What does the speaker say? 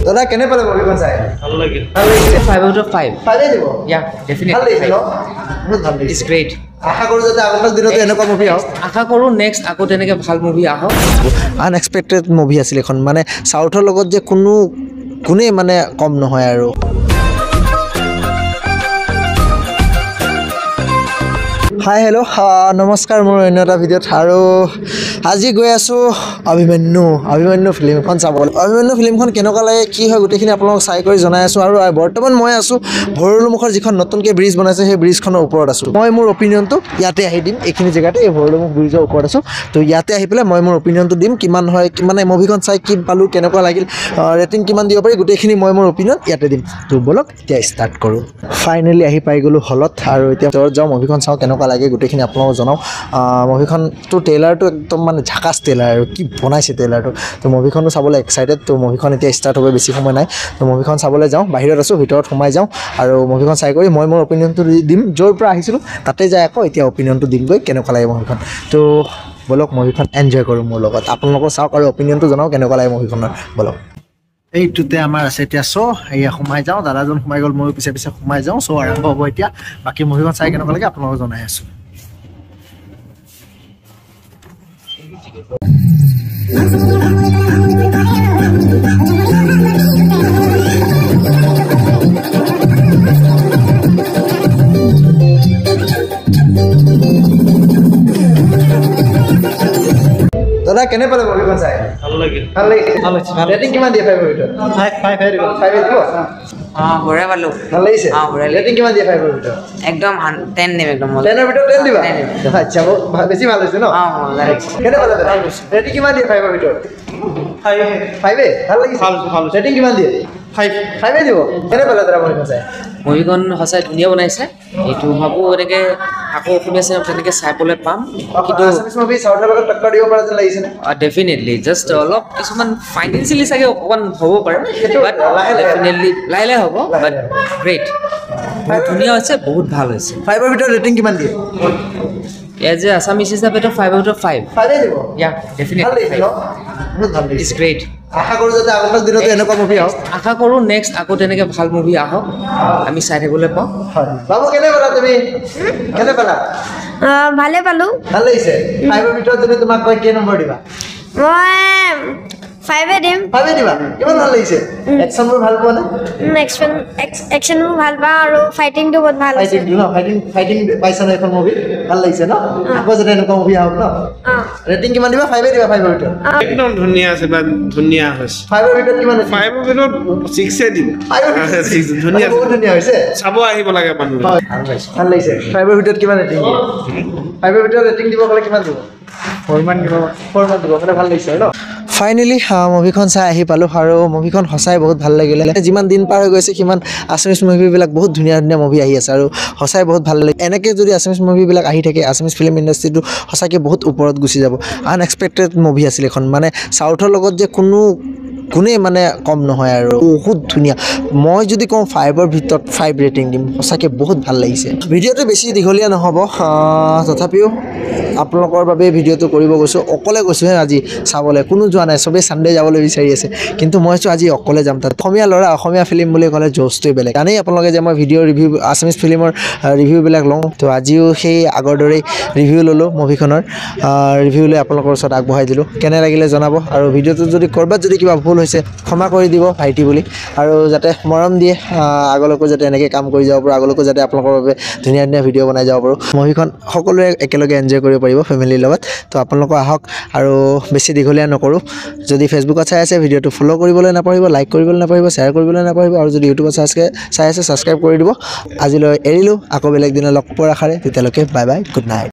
দাদা কেনে পালে মুভিখন চাই ভাল লাগিল 5 out of 5 পালে দিব yeah definitely ভাল লাগিছে ন বহুত ভাল লাগিছে it's great আশা কৰো যাতে আগন্তুক দিনতো এনেকুৱা মুভি আহক আশা কৰো নেক্সট আকৌ তেনেকে ভাল মুভি আহক আনএক্সপেক্টেড মুভি আছিল এখন মানে সাউথৰ লগত যে কোনে মানে কম নহয় আৰু হাই হেল্ল' নমস্কাৰ মোৰ অন্য এটা ভিডিঅ'ত আৰু আজি গৈ আছোঁ অভিমন্যু ফিল্মখন চাবলৈ অভিমন্যু ফিল্মখন কেনেকুৱা লাগে কি হয় গোটেইখিনি আপোনালোকক চাই কৰি জনাই আছোঁ আৰু বৰ্তমান মই আছোঁ ভৰলুমুখৰ যিখন নতুনকৈ ব্ৰিজ বনাইছে সেই ব্ৰিজখনৰ ওপৰত আছোঁ মই মোৰ অপিনিয়নটো ইয়াতে আহি দিম এইখিনি জেগাতে এই ভৰলুমুখ ব্ৰিজৰ ওপৰত আছোঁ তো ইয়াতে আহি পেলাই মই মোৰ অপিনিয়নটো দিম কিমান হয় মানে মুভিখন চাই কি পালোঁ কেনেকুৱা লাগিল ৰেটিং কিমান দিব পাৰি গোটেইখিনি মই মোৰ অপিনিয়ন ইয়াতে দিম তো বলক এতিয়া ষ্টাৰ্ট কৰোঁ ফাইনেলি আহি পাই গ'লোঁ হলত আৰু এতিয়া ভিতৰত যাওঁ মুভিখন চাওঁ কেনেকুৱা লাগে গোটেইখিনি আপোনালোকক জনাওঁ মুভিখনটো ট্ৰেইলাৰটো একদম মানে ঝাকাছ ট্ৰেইলাৰ আৰু কি বনাইছে ট্ৰেইলাৰটো তো মুভিখনো চাবলৈ এক্সাইটেড তো মুভিখন এতিয়া ষ্টাৰ্ট হ'ব বেছি সময় নাই তো মুভিখন চাবলৈ যাওঁ বাহিৰত আছোঁ ভিতৰত সোমাই যাওঁ আৰু মুভিখন চাই কৰি মই মোৰ অপিনিয়নটো দিম য'ৰ পৰা আহিছিলোঁ তাতে যাই আকৌ এতিয়া অপিনিয়নটো দিমগৈ কেনেকুৱা লাগে মুভিখন তো বলক মুভিখন এনজয় কৰোঁ মোৰ লগত আপোনালোকক চাওক আৰু অপিনিয়নটো জনাওঁ কেনেকুৱা লাগে মুভিখনৰ বলক এইটোতে আমাৰ আছে এতিয়া এয়া সোমাই যাওঁ দাদাজন সোমাই গ'ল ময়ো পিছে পিছে সোমাই যাওঁ আৰম্ভ হ'ব এতিয়া বাকী মুভিখন চাই কেনেকুৱা লাগে আপোনালোকক জনাই আছোঁ দাদা কেনে পালে মুভিখন চাই ভাল লাগিল ৰেটিং কিমান দিয়ে 5 ভিতৰত 5 দিব বঢ়িয়া পালো ভাল লাগিছে ৰেটিং কিমান দিয়ে 5 ভিতৰত একদম 10 দিম একদম 10 ৰ ভিতৰত 10 দিবা আচ্ছা বেছি ভাল হৈছে ন কেনে পালে ৰেটিং কিমান দিয়ে 5 ভিতৰত 5 ভাল লাগিছে ভাল ৰেটিং কিমান দিয়ে 5 দিব কেনে পালে দাদা মুভিখন চাই মুভিখন সঁচাই ধুনীয়া বনাইছে এইটো ভাবো এনেকে আকৌ অসমীয়া চিনেমা তেনেকে চাই পেলাই পাম কিন্তু আছামিজ মুভি সাউথৰ লগত টক্কৰ দিব পৰা যেন লাগিছে ডেফিনেটলি জাষ্ট অলপ কিছুমান ফাইনেন্সিয়েলি চাগে অকণমান হ'ব পাৰে বাট ডেফিনেটলি লাহে হ'ব বাট গ্ৰেট বহুত ধুনীয়া হৈছে বহুত ভাল হৈছে 5 ৰ ভিতৰত ৰেটিং কিমান দিয়ে এজ এ আছামিজ হিচাপেতো 5 out of 5 দিব ইয়া ডেফিনেটলি বহুত ভাল ইটস গ্ৰেট আশা কৰো যাতে আগন্তুক দিনতো এনেকুৱা মুভি আহক আশা কৰো নেক্সট আকৌ তেনেকে ভাল মুভি আহক আমি চাই থাকিবলৈ পাওঁ বাবু কেনে পালা তুমি কেনে পালা ভালে পালো ভাল লাগিছে 5 ৰ ভিতৰত যদি তোমাক কয় কি নম্বৰ দিবা মই 5 দিম 5 দিবা কিমান ভাল লাগিছে একশনবোৰ ভাল পোৱা নে একশনবোৰ ভাল পাওঁ আৰু ফাইটিংটো বহুত ভাল হৈছে ফাইটিং পাইছা ন এখন মুভি ভাল লাগিছে ন আকৌ যদি এনেকুৱা মুভি আহক ন ৰেটিং কিমান দিবা 5 দিবা 5 ৰ ভিতৰত একদম ধুনীয়া আছে বা ধুনীয়া হৈছে 5 ৰ ভিতৰত কিমান 5 ৰ ভিতৰত 6 দিম ধুনীয়া বহুত ধুনীয়া হৈছে চাব আহিব লাগে মানুহ ভাল লাগিছে 5 ৰ ভিতৰত কিমান ৰেটিং দিব 5 ৰ ভিতৰত ৰেটিং দিব গ'লে কিমান দিব 4 মান দিব মানে ভাল লাগিছে ন ফাইনেলি মুভিখন চাই আহি পালোঁ আৰু মুভিখন সঁচাই বহুত ভাল লাগিলে যিমান দিন পাৰ হৈ গৈছে সিমান আছামিজ মুভিবিলাক বহুত ধুনীয়া ধুনীয়া মুভি আহি আছে আৰু সঁচাই বহুত ভাল লাগে এনেকৈ যদি আছামিজ মুভিবিলাক আহি থাকে আছামিজ ফিল্ম ইণ্ডাষ্ট্ৰিটো সঁচাকৈ বহুত ওপৰত গুচি যাব আনএক্সপেক্টেড মুভি আছিল এখন মানে সাউথৰ লগত যে কোনে মানে কম নহয় আৰু বহুত ধুনীয়া মই যদি কওঁ 5 ৰ ভিতৰত 5 ৰেটিং দিম সঁচাকৈ বহুত ভাল লাগিছে ভিডিঅ'টো বেছি দীঘলীয়া নহ'ব তথাপিও আপোনালোকৰ বাবে ভিডিঅ'টো কৰিব গৈছোঁ অকলে গৈছোঁহে আজি চাবলৈ কোনো যোৱা নাই চবেই ছানডে যাবলৈ বিচাৰি আছে কিন্তু মই আজি অকলে যাম তাত অসমীয়া ল'ৰা অসমীয়া ফিল্ম বুলি ক'লে জ'চটোৱে বেলেগ জানেই আপোনালোকে যে মই ভিডিঅ' ৰিভিউ আছামিজ ফিল্মৰ ৰিভিউবিলাক লওঁ তো আজিও সেই আগৰ দৰেই ৰিভিউ ল'লোঁ মুভিখনৰ ৰিভিউ লৈ আপোনালোকৰ ওচৰত আগবঢ়াই দিলোঁ কেনে লাগিলে জনাব আৰু ভিডিঅ'টো যদি ক'ৰবাত যদি কিবা ভুল হৈছে ক্ষমা কৰি দিব ভাইটি বুলি আৰু যাতে মৰম দিয়ে আগলৈকো যাতে এনেকৈ কাম কৰি যাব পাৰোঁ আগলৈকো যাতে আপোনালোকৰ বাবে ধুনীয়া ধুনীয়া ভিডিঅ' বনাই যাব পাৰোঁ মুভিখন সকলোৱে একেলগে এনজয় কৰিব পাৰিব ফেমিলিৰ লগত তো আপোনালোকে আহক আৰু বেছি দীঘলীয়া নকৰোঁ যদি ফেচবুকত চাই আছে ভিডিঅ'টো ফ'ল' কৰিবলৈ নাপাহৰিব লাইক কৰিবলৈ নাপাহৰিব শ্বেয়াৰ কৰিবলৈ নাপাহৰিব আৰু যদি ইউটিউবত চাই আছে ছাবস্ক্ৰাইব কৰি দিব আজিলৈ এৰিলোঁ আকৌ বেলেগ দিনা লগ পোৱাৰ আশাৰে তেতিয়ালৈকে বাই বাই গুড নাইট